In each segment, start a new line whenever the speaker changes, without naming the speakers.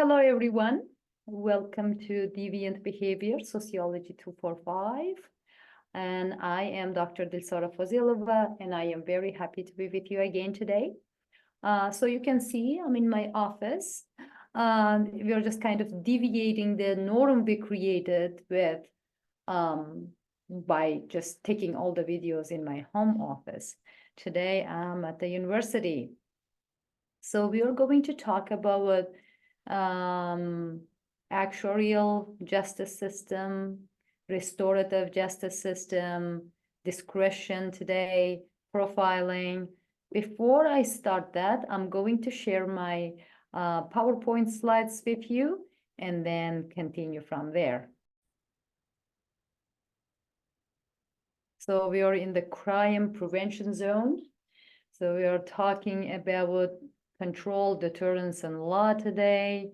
Hello, everyone. Welcome to Deviant Behavior Sociology 245. And I am Dr. Dilsora Fozilova, and I am very happy to be with you again today. So you can see I'm in my office. We are just kind of deviating the norm we created with by just taking all the videos in my home office. Today I'm at the university. So we are going to talk about actuarial justice system, restorative justice system, discretion today, profiling. Before I start that, I'm going to share my PowerPoint slides with you and then continue from there. So we are in the crime prevention zone. So we are talking about control, deterrence, and law today.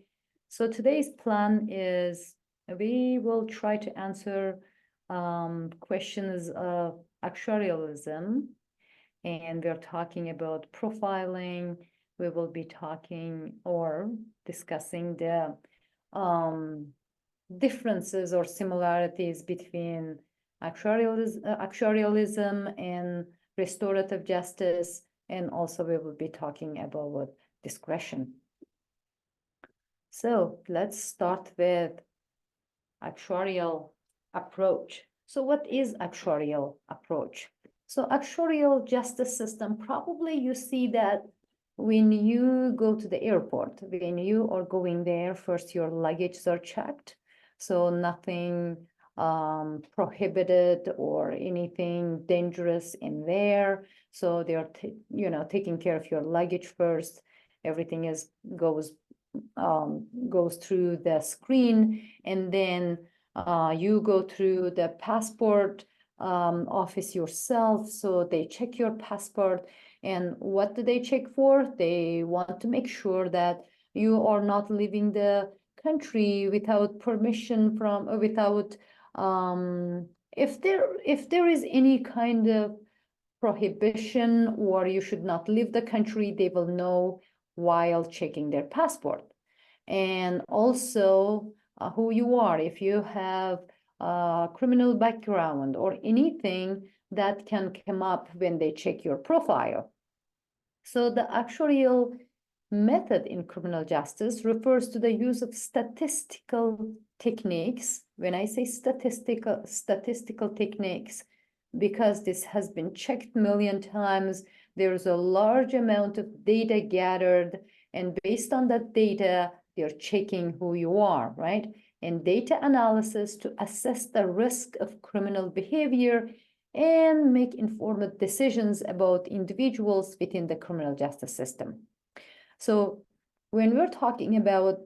So today's plan is we will try to answer questions of actuarialism, and we're talking about profiling. We will be talking or discussing the differences or similarities between actuarialism and restorative justice, and also we will be talking about discretion. So let's start with actuarial approach. So what is actuarial approach? So actuarial justice system, probably you see that when you go to the airport, when you are going there, first your luggage are checked. So nothing prohibited or anything dangerous in there. So they are, taking care of your luggage first. Everything goes through the screen, and then you go through the passport office yourself. So they check your passport, and what do they check for? They want to make sure that you are not leaving the country without permission without if there is any kind of prohibition or you should not leave the country, they will know while checking their passport. And also who you are, if you have a criminal background or anything that can come up when they check your profile. So the actuarial method in criminal justice refers to the use of statistical techniques. When I say statistical techniques, because this has been checked a million times, there's a large amount of data gathered, and based on that data, they're checking who you are, right? And data analysis to assess the risk of criminal behavior and make informed decisions about individuals within the criminal justice system. So when we're talking about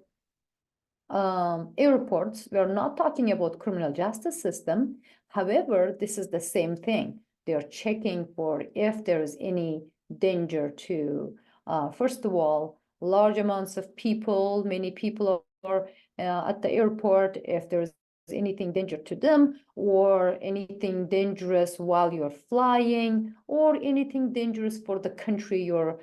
airports, we're not talking about criminal justice system. However, this is the same thing. They're checking for if there is any danger to, first of all, large amounts of people, many people are at the airport, if there's anything danger to them, or anything dangerous while you're flying, or anything dangerous for the country you're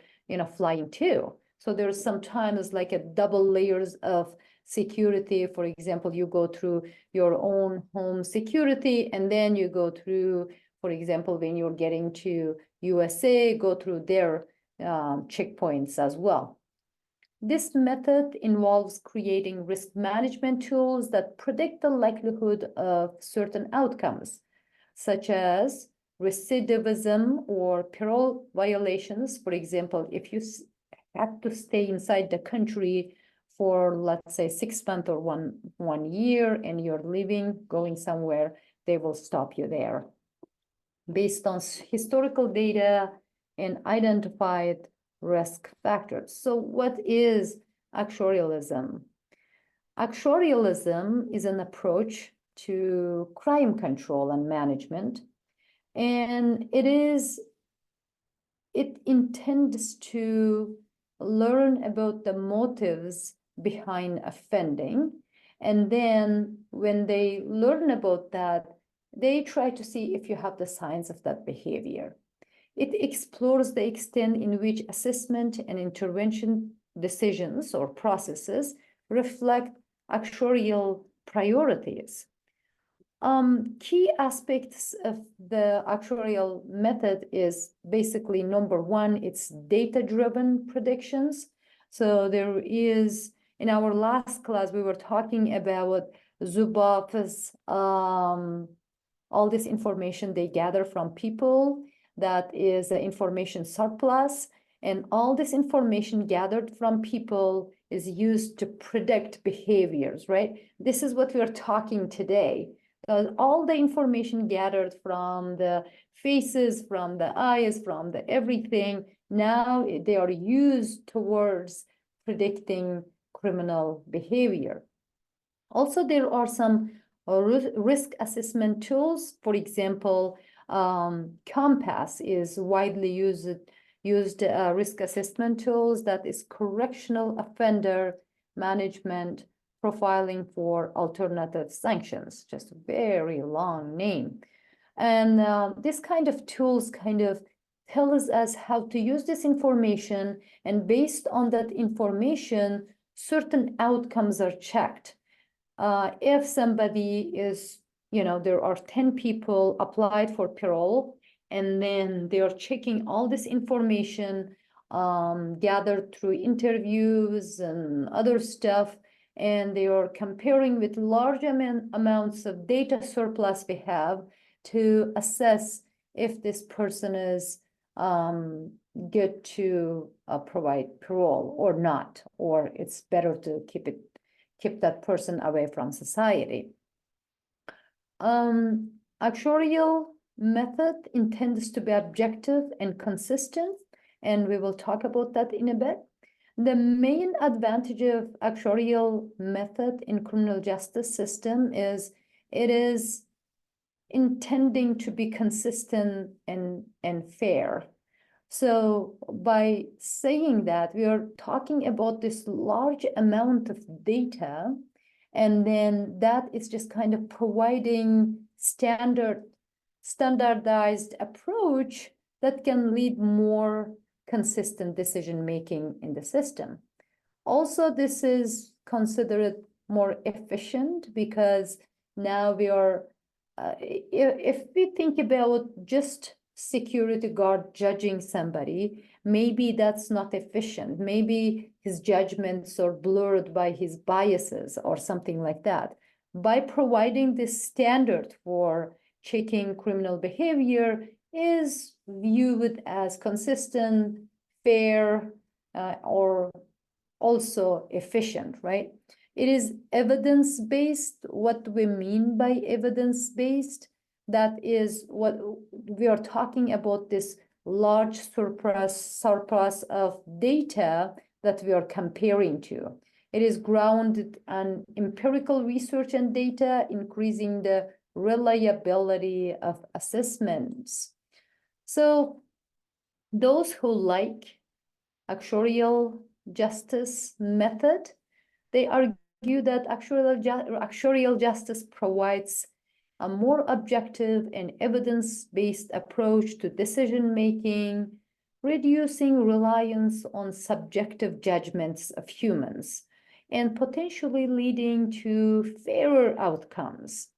flying to. So there's sometimes like a double layers of security. For example, you go through your own home security, and then you go through, for example, when you're getting to USA, go through their checkpoints as well. This method involves creating risk management tools that predict the likelihood of certain outcomes, such as recidivism or parole violations. For example, if you have to stay inside the country for, let's say, 6 months or one year, and you're leaving, going somewhere, they will stop you there based on historical data and identified risk factors. So what is actuarialism? Actuarialism is an approach to crime control and management, and it intends to learn about the motives behind offending, and then when they learn about that, they try to see if you have the signs of that behavior. It explores the extent in which assessment and intervention decisions or processes reflect actuarial priorities. Key aspects of the actuarial method is basically number one, it's data-driven predictions. So there is, in our last class, we were talking about Zubov's, all this information they gather from people, that is the information surplus, and all this information gathered from people is used to predict behaviors, right? This is what we're talking today. All the information gathered from the faces, from the eyes, from the everything, now they are used towards predicting criminal behavior. Also, there are some risk assessment tools. For example, Compass is widely used risk assessment tools, that is correctional offender management profiling for alternative sanctions, just a very long name. And this kind of tools kind of tells us how to use this information, and based on that information, certain outcomes are checked. If somebody is, there are 10 people applied for parole, and then they are checking all this information gathered through interviews and other stuff, and they are comparing with large amounts of data surplus we have to assess if this person is good to provide parole or not, or it's better to keep that person away from society. Actuarial method intends to be objective and consistent, and we will talk about that in a bit. The main advantage of actuarial method in criminal justice system is it is intending to be consistent and fair. So by saying that, we are talking about this large amount of data, and then that is just kind of providing standardized approach that can lead more consistent decision-making in the system. Also, this is considered more efficient because now we are, if we think about just security guard judging somebody, maybe that's not efficient. Maybe his judgments are blurred by his biases or something like that. By providing this standard for checking criminal behavior is viewed as consistent, fair, or also efficient, right? It is evidence-based. What we mean by evidence-based, that is what we are talking about, this large surplus of data that we are comparing to. It is grounded on empirical research and data, increasing the reliability of assessments. So those who like actuarial justice method, they argue that actuarial justice provides a more objective and evidence-based approach to decision-making, reducing reliance on subjective judgments of humans, and potentially leading to fairer outcomes.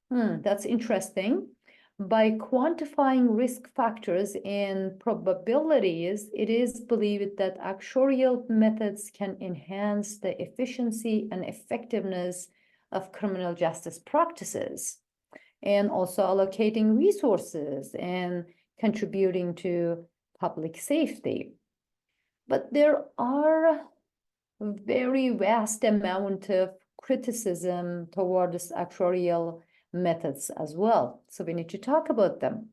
That's interesting. By quantifying risk factors and probabilities, it is believed that actuarial methods can enhance the efficiency and effectiveness of criminal justice practices, and also allocating resources and contributing to public safety. But there are very vast amount of criticism towards actuarial methods as well. So we need to talk about them.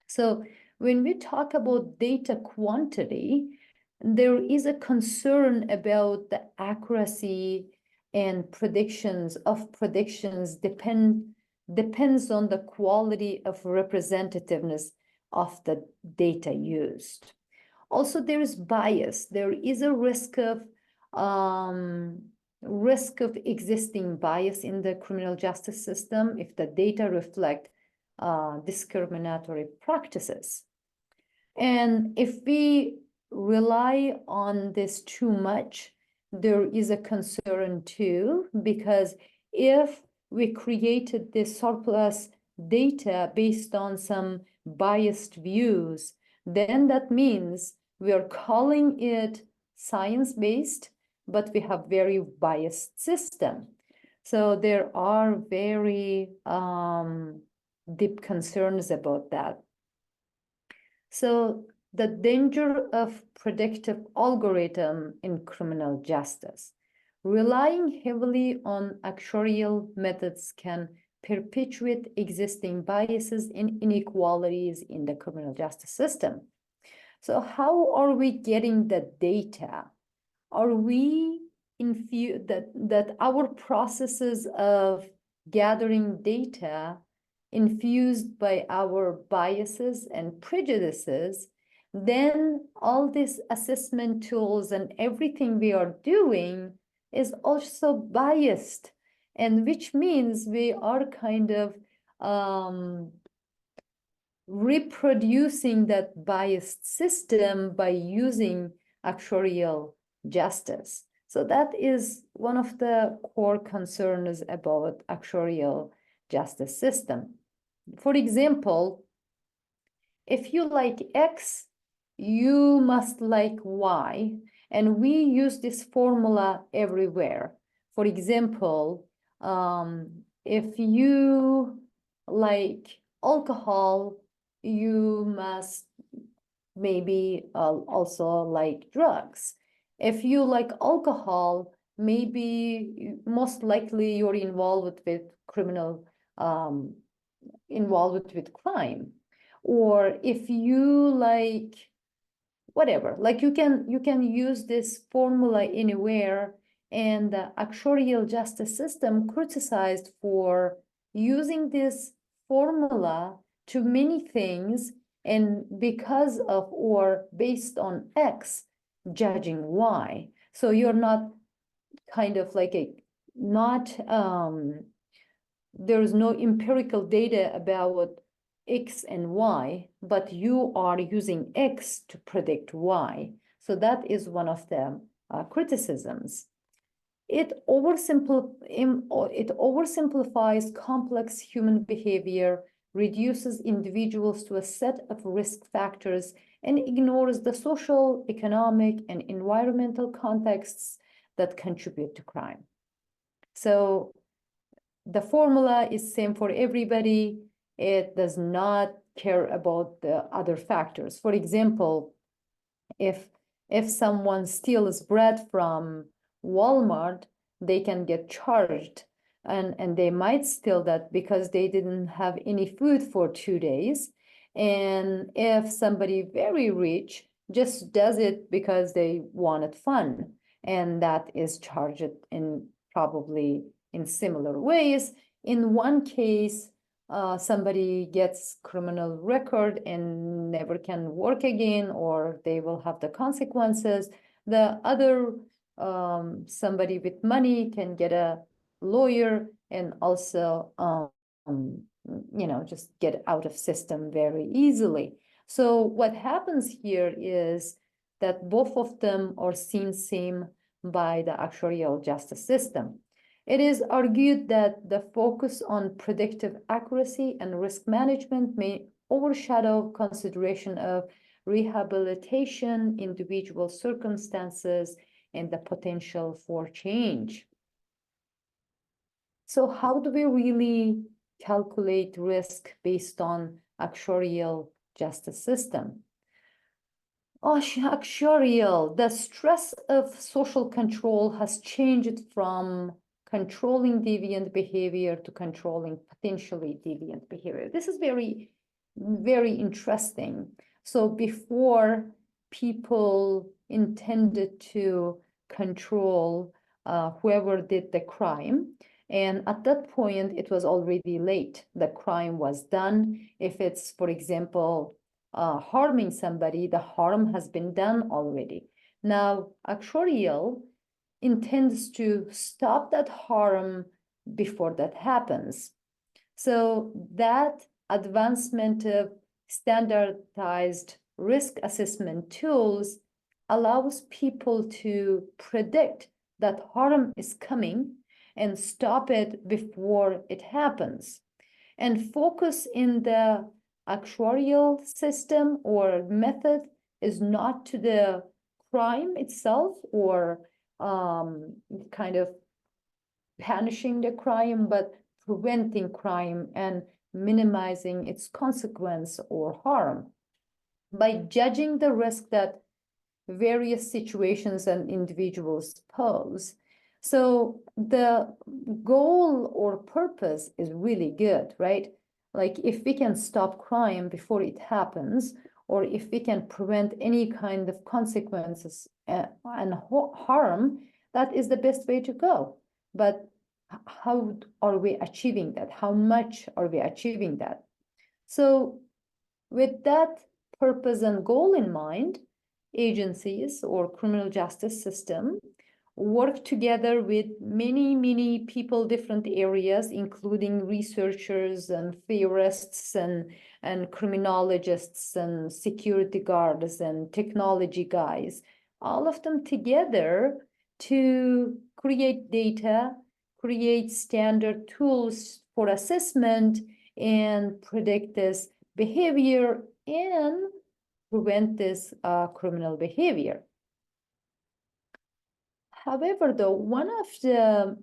So when we talk about data quantity, there is a concern about the accuracy and predictions depends on the quality of representativeness of the data used. Also, there is bias. There is a risk of existing bias in the criminal justice system if the data reflect discriminatory practices. And if we rely on this too much, there is a concern too, because if we created this surplus data based on some biased views, then that means we are calling it science-based, but we have very biased system. So there are very deep concerns about that. So the danger of predictive algorithm in criminal justice. Relying heavily on actuarial methods can perpetuate existing biases and inequalities in the criminal justice system. So how are we getting the data? Are we that our processes of gathering data infused by our biases and prejudices, then all these assessment tools and everything we are doing is also biased, and which means we are kind of reproducing that biased system by using actuarial justice. So that is one of the core concerns about actuarial justice system. For example, if you like X, you must like Y, and we use this formula everywhere. For example, if you like alcohol, you must maybe also like drugs. If you like alcohol, maybe most likely you're involved with criminal, involved with crime. Or if you like whatever, like you can use this formula anywhere, and the actuarial justice system criticized for using this formula to many things, and because of or based on X, judging Y. So you're not kind of like there's no empirical data about X and Y, but you are using X to predict Y. So that is one of the criticisms. It oversimplifies complex human behavior, reduces individuals to a set of risk factors, and ignores the social, economic, and environmental contexts that contribute to crime. So the formula is same for everybody. It does not care about the other factors. For example, if someone steals bread from Walmart, they can get charged, and they might steal that because they didn't have any food for 2 days. And if somebody very rich just does it because they wanted fun, and that is charged in probably in similar ways. In one case, somebody gets criminal record and never can work again, or they will have the consequences. The other, somebody with money can get a lawyer and also, just get out of system very easily. So what happens here is that both of them are seen same by the actuarial justice system. It is argued that the focus on predictive accuracy and risk management may overshadow consideration of rehabilitation, individual circumstances, and the potential for change. So how do we really calculate risk based on actuarial justice system? Actuarial, the stress of social control has changed from controlling deviant behavior to controlling potentially deviant behavior. This is very, very interesting. So before, people intended to control whoever did the crime. And at that point, it was already late. The crime was done. If it's, for example, harming somebody, the harm has been done already. Now, actuarial intends to stop that harm before that happens. So that advancement of standardized risk assessment tools allows people to predict that harm is coming and stop it before it happens. And focus in the actuarial system or method is not to the crime itself or kind of punishing the crime, but preventing crime and minimizing its consequence or harm by judging the risk that various situations and individuals pose. So the goal or purpose is really good, right? Like if we can stop crime before it happens, or if we can prevent any kind of consequences and harm, that is the best way to go. But how are we achieving that? How much are we achieving that? So with that purpose and goal in mind, agencies or criminal justice system work together with many people, different areas, including researchers and theorists and criminologists and security guards and technology guys, all of them together to create data, create standard tools for assessment and predict this behavior and prevent this criminal behavior. However, though, one of the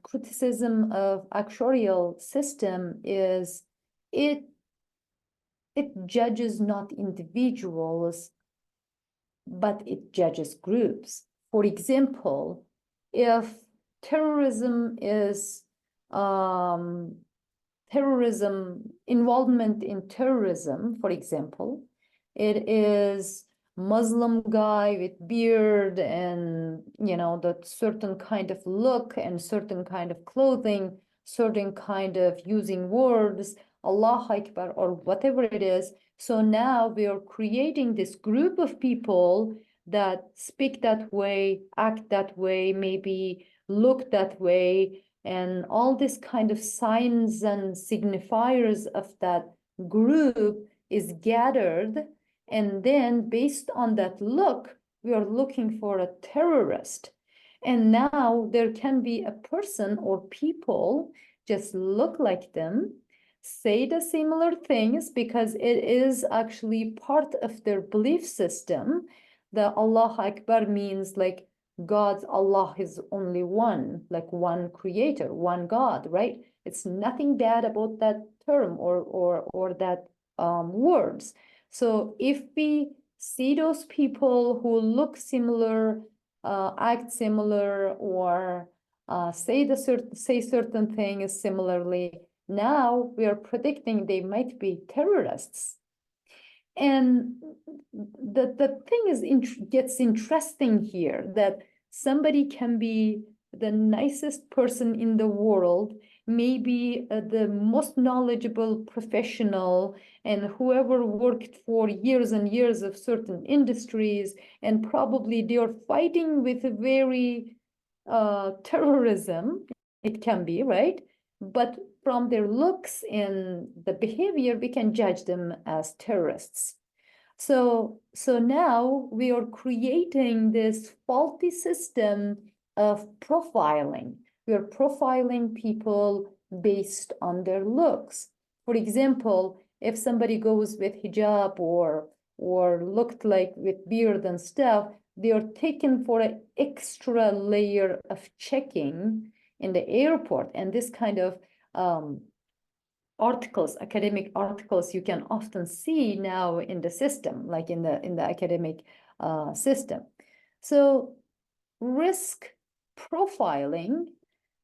criticism of actuarial system is it judges not individuals, but it judges groups. For example, if terrorism is involvement in terrorism, for example, it is Muslim guy with beard and, you know, that certain kind of look and certain kind of clothing, certain kind of using words, Allah Akbar, or whatever it is. So now we are creating this group of people that speak that way, act that way, maybe look that way, and all this kind of signs and signifiers of that group is gathered. And then based on that look, we are looking for a terrorist. And now there can be a person or people just look like them, say the similar things because it is actually part of their belief system. The Allah Akbar means like God, Allah is only one, like one creator, one God, right? It's nothing bad about that term or that words. So if we see those people who look similar, act similar, or say certain things similarly, now we are predicting they might be terrorists. And the thing is gets interesting here, that somebody can be the nicest person in the world, maybe the most knowledgeable professional, and whoever worked for years and years of certain industries, and probably they are fighting with a very terrorism, it can be, right? But from their looks and the behavior, we can judge them as terrorists. So now we are creating this faulty system of profiling. We are profiling people based on their looks. For example, if somebody goes with hijab or looked like with beard and stuff, they are taken for an extra layer of checking in the airport. And this kind of articles, academic articles, you can often see now in the system, like in the academic system. So risk profiling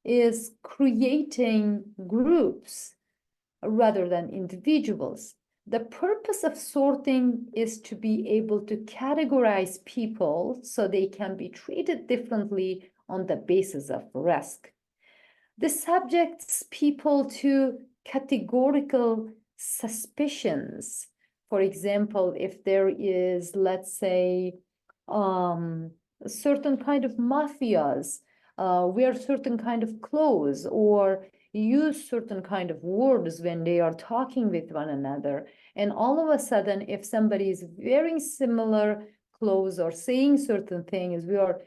is creating groups rather than individuals. The purpose of sorting is to be able to categorize people so they can be treated differently on the basis of risk. This subjects people to categorical suspicions. For example, if there is, let's say, a certain kind of mafias wear certain kind of clothes or use certain kind of words when they are talking with one another. And all of a sudden, if somebody is wearing similar clothes or saying certain things, we are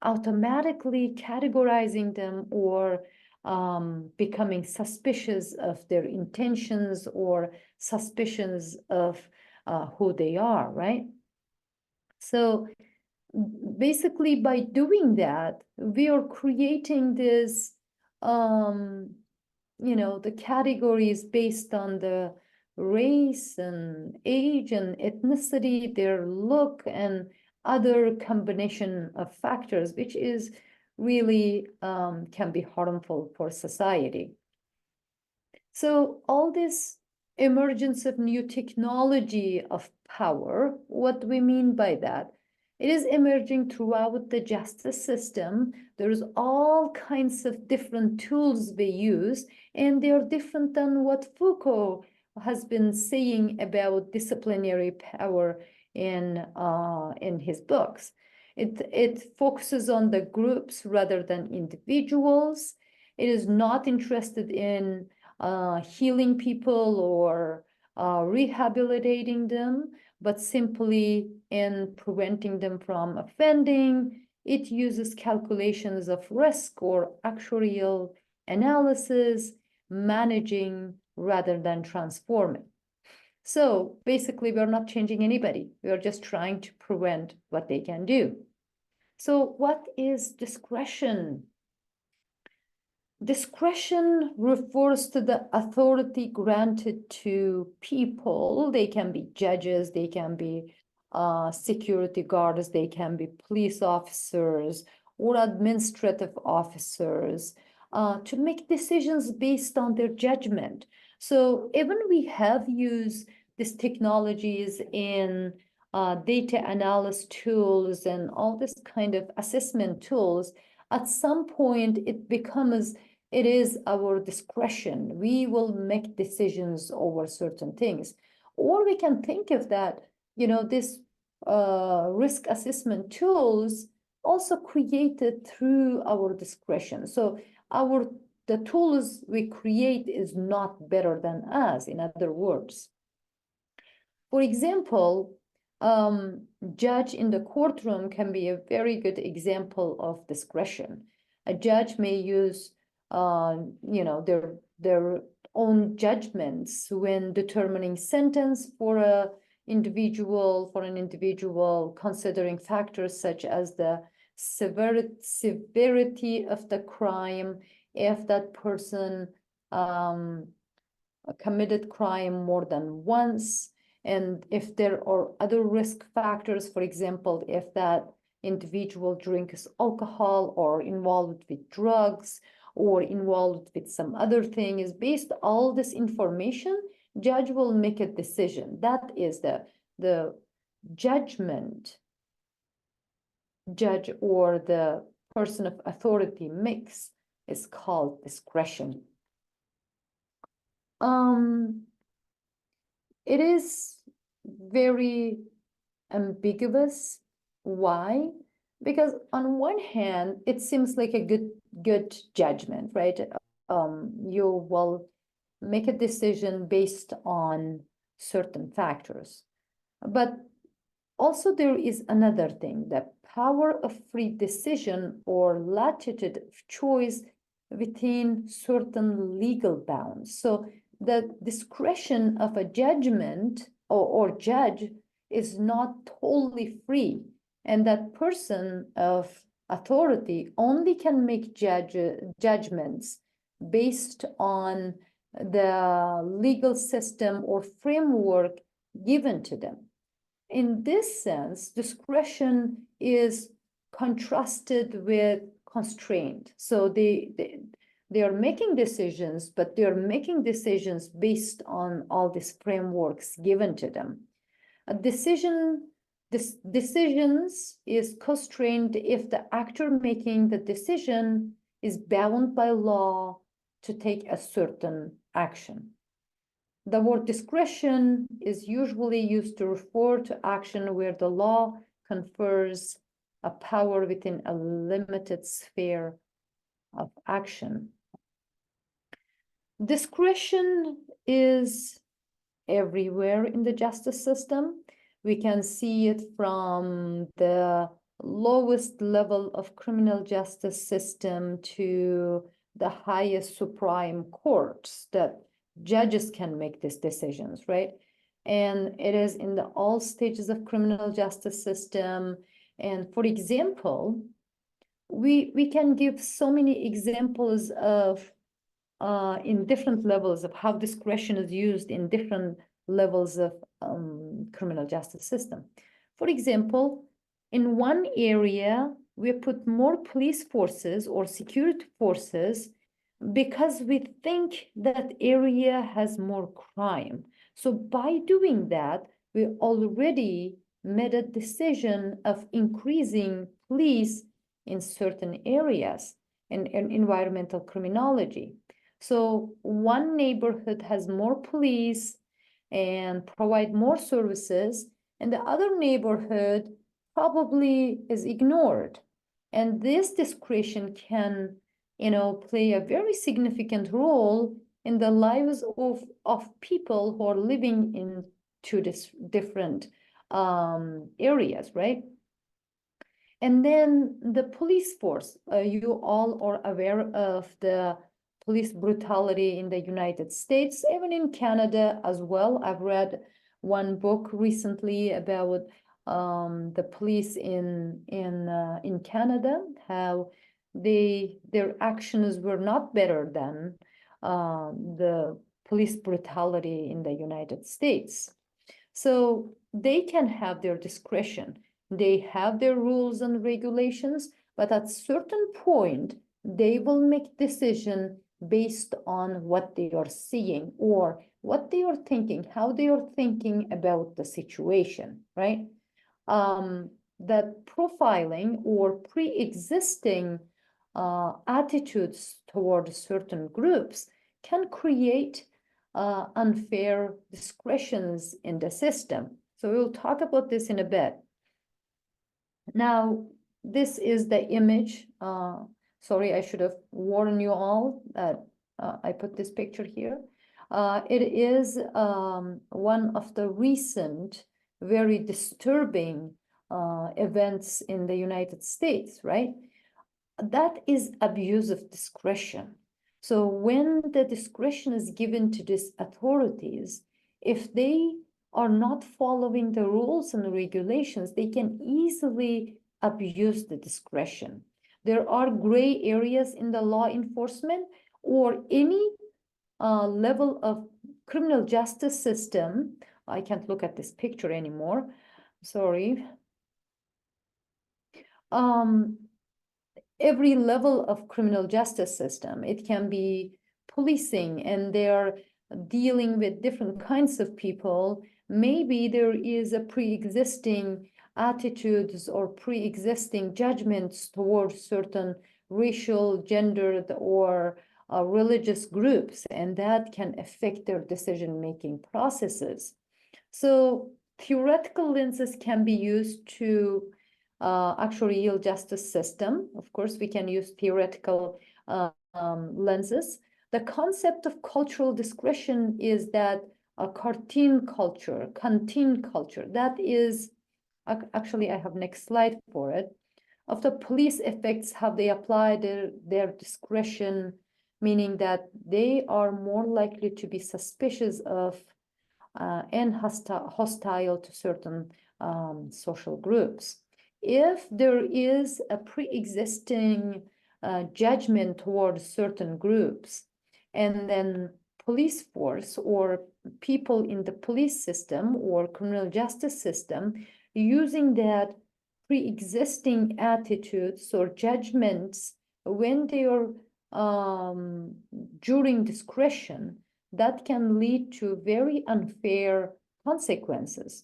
automatically categorizing them or becoming suspicious of their intentions or suspicions of who they are, right? So basically, by doing that, we are creating this, the categories based on the race and age and ethnicity, their look, and other combination of factors, which is really can be harmful for society. So all this emergence of new technology of power, what we mean by that? It is emerging throughout the justice system. There's all kinds of different tools we use, and they are different than what Foucault has been saying about disciplinary power in his books. It focuses on the groups rather than individuals. It is not interested in healing people or rehabilitating them, but simply in preventing them from offending. It uses calculations of risk or actuarial analysis, managing rather than transforming. So basically, we're not changing anybody. We are just trying to prevent what they can do. So what is discretion? Discretion refers to the authority granted to people. They can be judges, they can be security guards, they can be police officers or administrative officers to make decisions based on their judgment. So even we have used these technologies in data analysis tools and all this kind of assessment tools, at some point it is our discretion. We will make decisions over certain things. Or we can think of that, this risk assessment tools also created through our discretion. So the tools we create is not better than us, in other words. For example, judge in the courtroom can be a very good example of discretion. A judge may use their own judgments when determining sentence for an individual, considering factors such as the severity of the crime, if that person committed crime more than once, and if there are other risk factors, for example, if that individual drinks alcohol or involved with drugs or involved with some other thing, is based on all this information, judge will make a decision. That is the judgment judge or the person of authority makes is called discretion. It is very ambiguous. Why? Because on one hand, it seems like a good judgment, right? You will make a decision based on certain factors. But also there is another thing, the power of free decision or latitude of choice within certain legal bounds. So the discretion of a judgment or judge is not totally free. And that person of authority only can make judgments based on the legal system or framework given to them. In this sense, discretion is contrasted with constraint. So they are making decisions, but they are making decisions based on all these frameworks given to them. Decisions is constrained if the actor making the decision is bound by law to take a certain action. The word discretion is usually used to refer to action where the law confers a power within a limited sphere of action. Discretion is everywhere in the justice system. We can see it from the lowest level of criminal justice system to the highest Supreme Courts, that judges can make these decisions, right? And it is in the all stages of criminal justice system. And for example, we can give so many examples of in different levels of how discretion is used in different levels of criminal justice system. For example, in one area, we put more police forces or security forces because we think that area has more crime. So by doing that, we already made a decision of increasing police in certain areas in environmental criminology. So one neighborhood has more police and provide more services, and the other neighborhood probably is ignored. And this discretion can, play a very significant role in the lives of people who are living in two different areas, right? And then the police force, you all are aware of the police brutality in the United States, even in Canada as well. I've read one book recently about the police in Canada, how their actions were not better than the police brutality in the United States. So they can have their discretion. They have their rules and regulations, but at certain point, they will make decision based on what they are seeing or what they are thinking, how they are thinking about the situation, right? That profiling or pre-existing attitudes toward certain groups can create unfair discretions in the system. So we'll talk about this in a bit. Now, this is the image. Sorry, I should have warned you all that I put this picture here. It is one of the recent, very disturbing events in the United States, right? That is abuse of discretion. So when the discretion is given to these authorities, if they are not following the rules and regulations, they can easily abuse the discretion. There are gray areas in the law enforcement or any level of criminal justice system. I can't look at this picture anymore. Sorry. Every level of criminal justice system, it can be policing, and they're dealing with different kinds of people. Maybe there is a pre-existing attitudes or pre-existing judgments towards certain racial, gendered, or religious groups, and that can affect their decision-making processes. So theoretical lenses can be used to actuarial justice system. Of course, we can use theoretical lenses. The concept of cultural discretion is that a canteen culture, that is, actually I have next slide for it, of the police effects, how they apply their discretion, meaning that they are more likely to be suspicious of and hostile to certain social groups. If there is a pre-existing judgment towards certain groups, and then police force or people in the police system or criminal justice system using that pre-existing attitudes or judgments when they are during discretion, that can lead to very unfair consequences.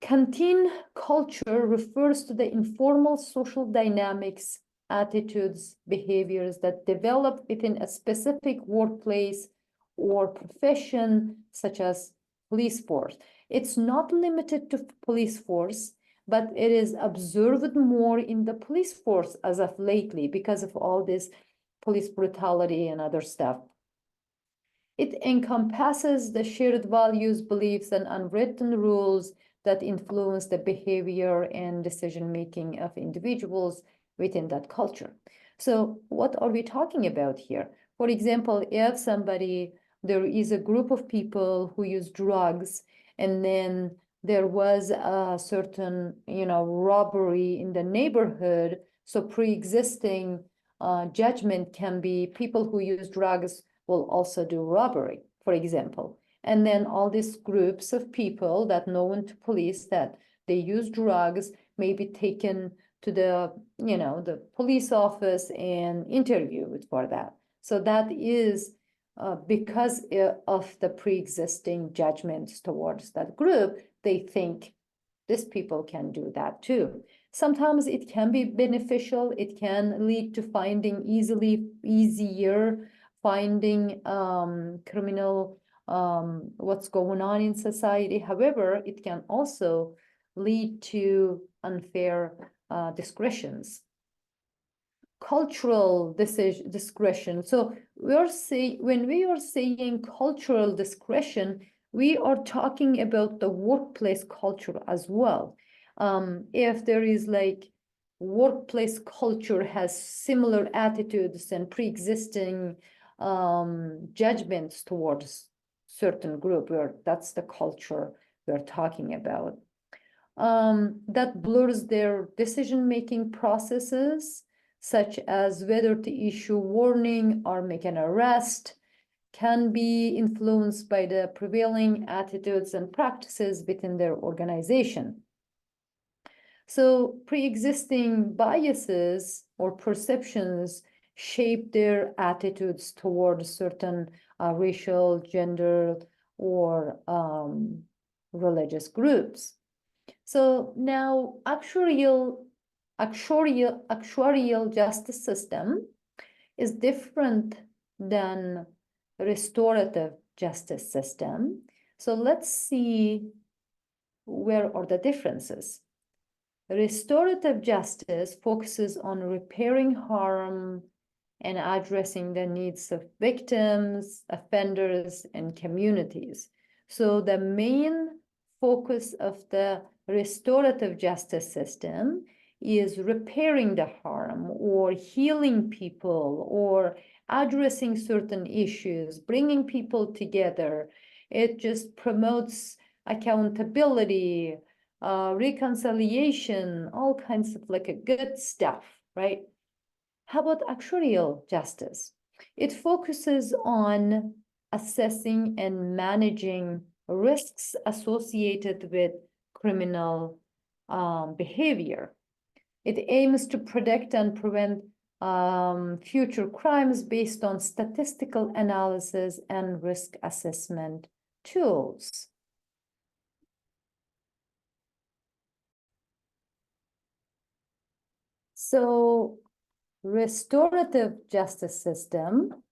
Canteen culture refers to the informal social dynamics, attitudes, behaviors that develop within a specific workplace or profession, such as police force. It's not limited to police force, but it is observed more in the police force as of lately because of all this police brutality and other stuff. It encompasses the shared values, beliefs, and unwritten rules that influence the behavior and decision-making of individuals within that culture. So what are we talking about here? For example, if there is a group of people who use drugs, and then there was a certain, robbery in the neighborhood, so pre-existing judgment can be people who use drugs will also do robbery, for example. And then all these groups of people that known to police that they use drugs may be taken to the police office and interviewed for that. So that is because of the pre-existing judgments towards that group, they think these people can do that too. Sometimes it can be beneficial. It can lead to finding easier finding criminal what's going on in society. However, it can also lead to unfair discretions. Cultural discretion. So when we are saying cultural discretion, we are talking about the workplace culture as well. If there is workplace culture has similar attitudes and pre-existing judgments towards certain group, where that's the culture we're talking about, that blurs their decision-making processes, such as whether to issue warning or make an arrest, can be influenced by the prevailing attitudes and practices within their organization. So pre-existing biases or perceptions shape their attitudes towards certain racial, gender, or religious groups. So now actuarial justice system is different than restorative justice system. So let's see where are the differences. Restorative justice focuses on repairing harm and addressing the needs of victims, offenders, and communities. So the main focus of the restorative justice system is repairing the harm or healing people or addressing certain issues, bringing people together. It just promotes accountability, reconciliation, all kinds of good stuff, right? How about actuarial justice? It focuses on assessing and managing risks associated with criminal behavior. It aims to predict and prevent future crimes based on statistical analysis and risk assessment tools. So restorative justice system,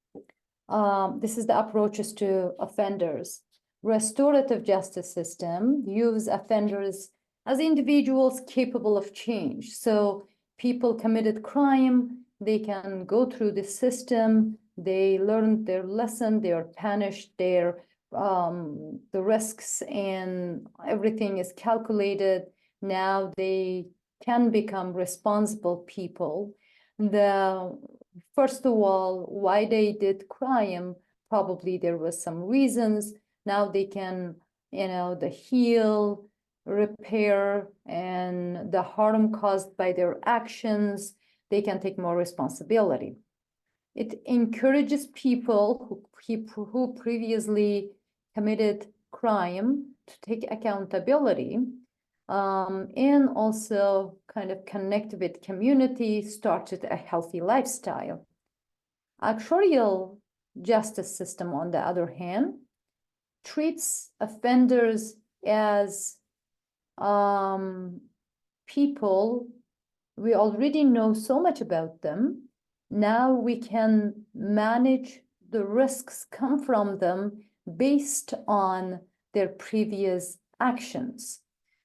this is the approaches to offenders. Restorative justice system use offenders as individuals capable of change. So people committed crime, they can go through the system, they learn their lesson, they are punished, the risks and everything is calculated. Now they can become responsible people. First of all, why they did crime, probably there was some reasons. Now they can, the heal, repair, and the harm caused by their actions, they can take more responsibility. It encourages people who previously committed crime to take accountability, and also kind of connect with community, started a healthy lifestyle. Actuarial justice system, on the other hand, treats offenders as people. We already know so much about them. Now we can manage the risks come from them based on their previous actions.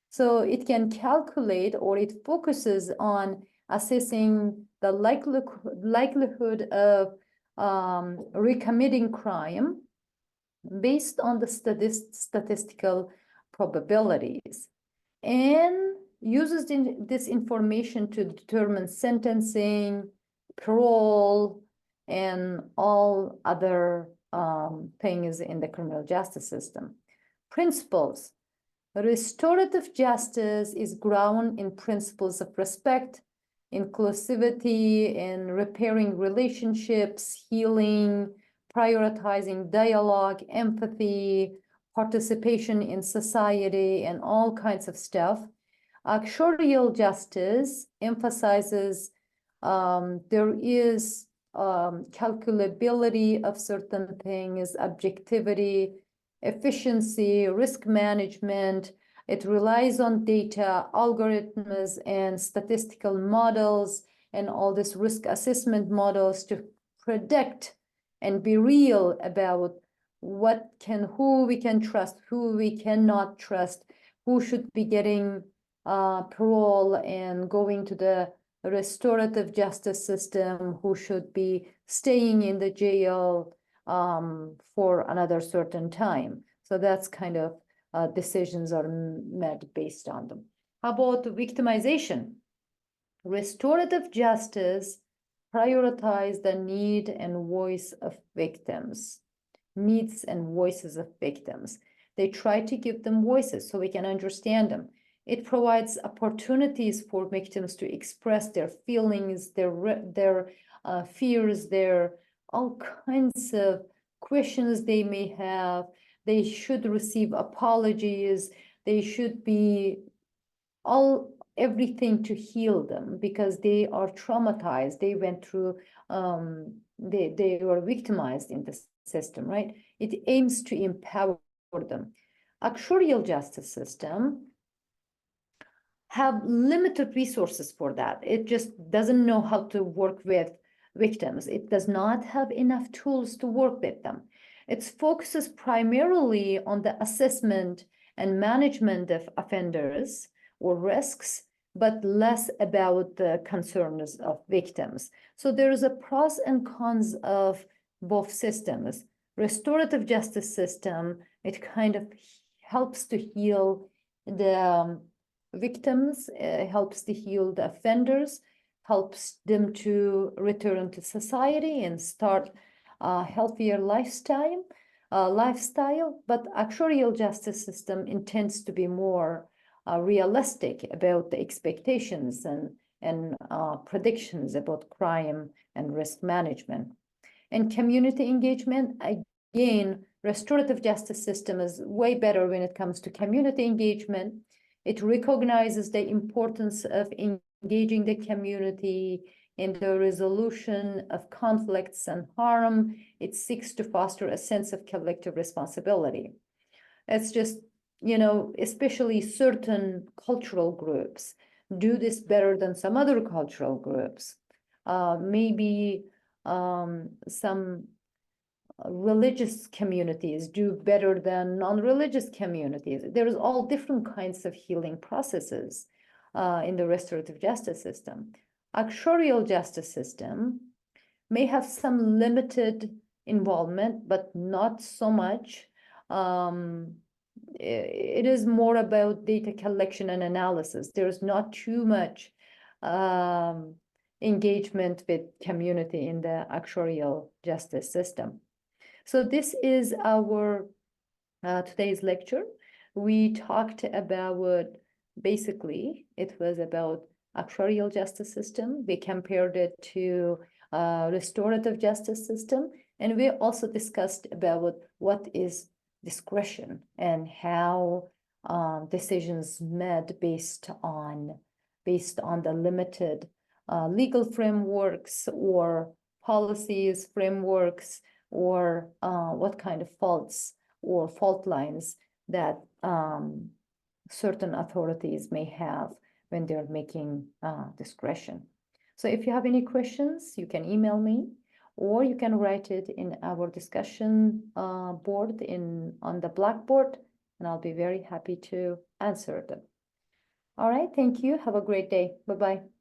So it can calculate, or it focuses on assessing the likelihood of recommitting crime based on the statistical probabilities. and uses this information to determine sentencing, parole, and all other things in the criminal justice system. Principles. Restorative justice is grounded in principles of respect, inclusivity, and repairing relationships, healing, prioritizing dialogue, empathy, participation in society, and all kinds of stuff. Actuarial justice emphasizes there is calculability of certain things, objectivity, efficiency, risk management. It relies on data, algorithms, and statistical models, and all this risk assessment models to predict and be real about who we can trust, who we cannot trust, who should be getting parole and going to the restorative justice system, who should be staying in the jail for another certain time. So that's kind of decisions are made based on them. How about victimization? Restorative justice prioritize the need and voice of victims, needs and voices of victims. They try to give them voices so we can understand them. It provides opportunities for victims to express their feelings, their fears, their all kinds of questions they may have. They should receive apologies. They should be everything to heal them because they are traumatized. They went through, they were victimized in the system, right? It aims to empower them. Actuarial justice system have limited resources for that. It just doesn't know how to work with victims. It does not have enough tools to work with them. It focuses primarily on the assessment and management of offenders or risks, but less about the concerns of victims. So there is a pros and cons of both systems. Restorative justice system, it kind of helps to heal the victims, helps to heal the offenders, helps them to return to society and start a healthier lifestyle. But actuarial justice system intends to be more realistic about the expectations and predictions about crime and risk management. And community engagement, again, restorative justice system is way better when it comes to community engagement. It recognizes the importance of engaging the community in the resolution of conflicts and harm. It seeks to foster a sense of collective responsibility. It's just, you know, especially certain cultural groups do this better than some other cultural groups. Maybe some religious communities do better than non-religious communities. There's all different kinds of healing processes in the restorative justice system. Actuarial justice system may have some limited involvement, but not so much. It is more about data collection and analysis. There's not too much engagement with community in the actuarial justice system. So this is our today's lecture. We talked about, basically, it was about actuarial justice system. We compared it to restorative justice system. And we also discussed about what is discretion and how decisions made based on the limited legal frameworks or policies, frameworks, or what kind of faults or fault lines that certain authorities may have when they're making discretion. So if you have any questions, you can email me, or you can write it in our discussion board on the Blackboard, and I'll be very happy to answer them. All right, thank you. Have a great day. Bye-bye.